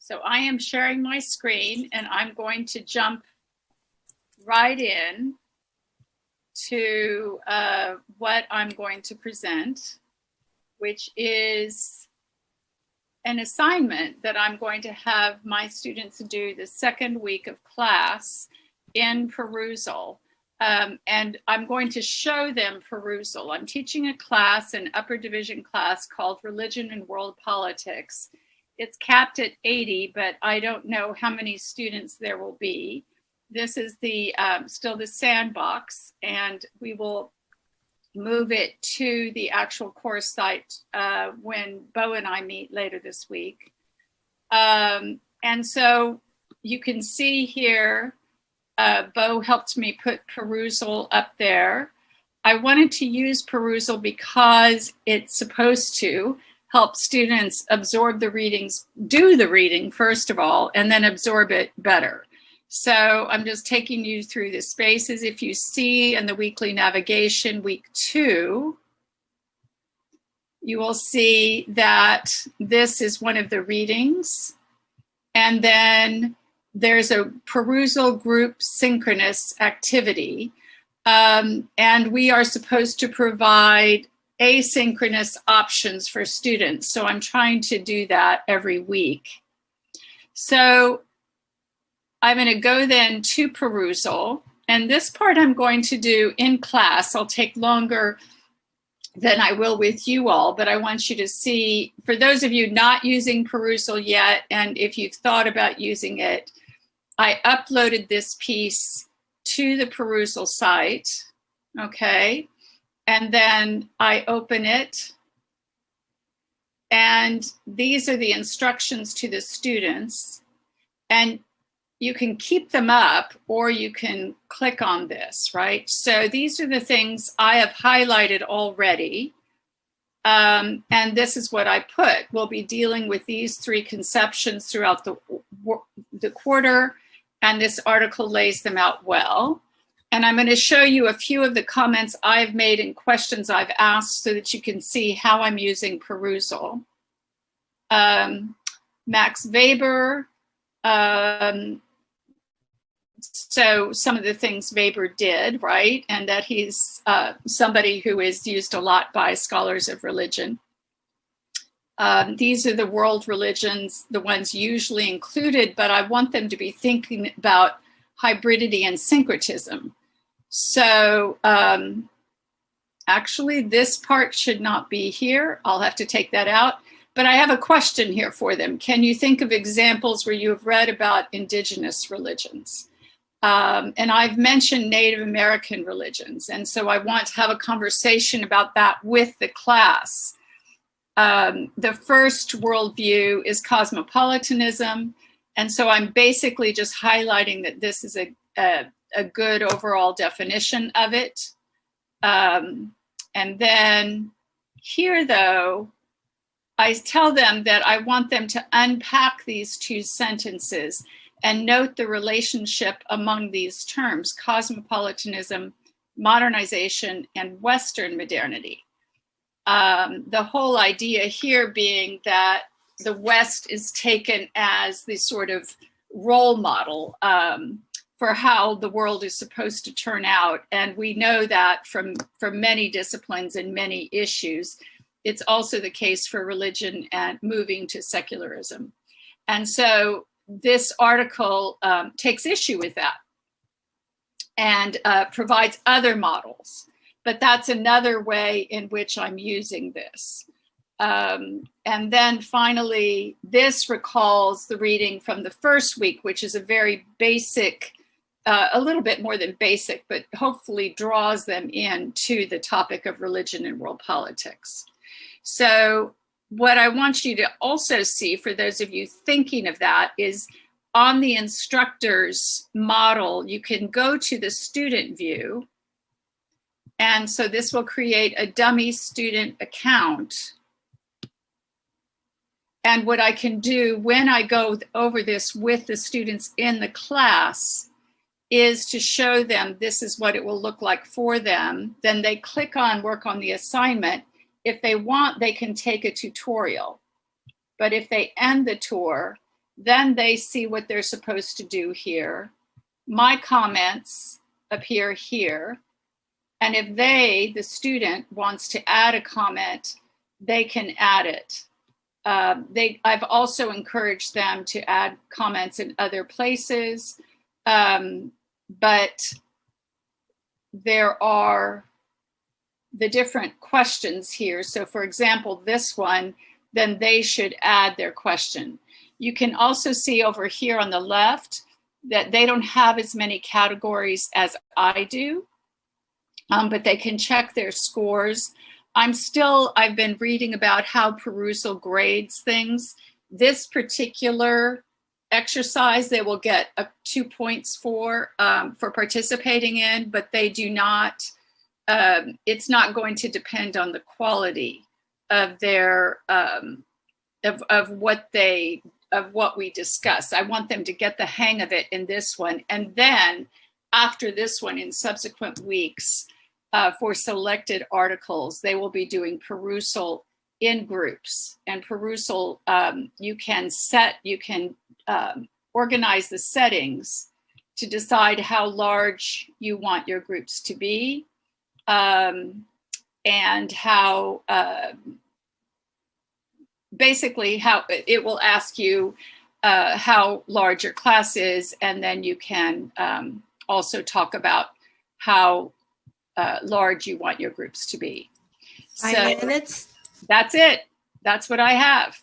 So I am sharing my screen and I'm going to jump right in to what I'm going to present, which is an assignment that I'm going to have my students do the second week of class in perusal. And I'm going to show them perusal. I'm teaching a class, an upper division class called Religion and World Politics. It's capped at 80, but I don't know how many students there will be. This is the still the sandbox, and we will move it to the actual course site when Bo and I meet later this week. And so you can see here, Bo helped me put perusal up there. I wanted to use perusal because it's supposed to help students absorb the readings, do the reading first of all, and then absorb it better. So I'm just taking you through the spaces. If you see in the weekly navigation, week 2, you will see that this is one of the readings. And then there's a perusal group synchronous activity. And we are supposed to provide asynchronous options for students. So I'm trying to do that every week. So I'm going to go then to perusal. And this part I'm going to do in class. I'll take longer than I will with you all, but I want you to see, for those of you not using perusal yet, and if you've thought about using it, I uploaded this piece to the perusal site, okay? And then I open it, and these are the instructions to the students. And you can keep them up or you can click on this, right? So these are the things I have highlighted already. And this is what I put. We'll be dealing with these 3 conceptions throughout the quarter, and this article lays them out well. And I'm going to show you a few of the comments I've made and questions I've asked so that you can see how I'm using perusal. Max Weber, so some of the things Weber did, right? And that he's somebody who is used a lot by scholars of religion. These are the world religions, the ones usually included, but I want them to be thinking about hybridity and syncretism. So actually this part should not be here. I'll have to take that out. But I have a question here for them. Can you think of examples where you have read about indigenous religions? And I've mentioned Native American religions. And so I want to have a conversation about that with the class. The first worldview is cosmopolitanism. And so I'm basically just highlighting that this is a good overall definition of it. And then here, though, I tell them that I want them to unpack these 2 sentences and note the relationship among these terms: cosmopolitanism, modernization, and Western modernity. The whole idea here being that the West is taken as the sort of role model for how the world is supposed to turn out. And we know that from many disciplines and many issues. It's also the case for religion and moving to secularism. And so this article takes issue with that and provides other models. But that's another way in which I'm using this. And then finally, this recalls the reading from the first week, which is a very basic, a little bit more than basic, but hopefully draws them into the topic of religion and world politics. So what I want you to also see, for those of you thinking of that, is on the instructor's model, you can go to the student view. And so this will create a dummy student account. And what I can do when I go over this with the students in the class is to show them this is what it will look like for them. Then they click on work on the assignment. If they want, they can take a tutorial. But if they end the tour, Then they see what they're supposed to do here. My comments appear here. And if the student, wants to add a comment, they can add it. I've also encouraged them to add comments in other places, but there are the different questions here. So for example, this one, then they should add their question. You can also see over here on the left that they don't have as many categories as I do, but they can check their scores. I've been reading about how Perusal grades things. This particular exercise, they will get 2 points for participating in, but they do not, it's not going to depend on the quality of their, of what we discuss. I want them to get the hang of it in this one. And then after this one, in subsequent weeks, for selected articles, they will be doing Perusal in groups. And Perusal, you can organize the settings to decide how large you want your groups to be, and how, basically how it will ask you how large your class is, and then you can also talk about how large you want your groups to be. 5 minutes. That's it. That's what I have.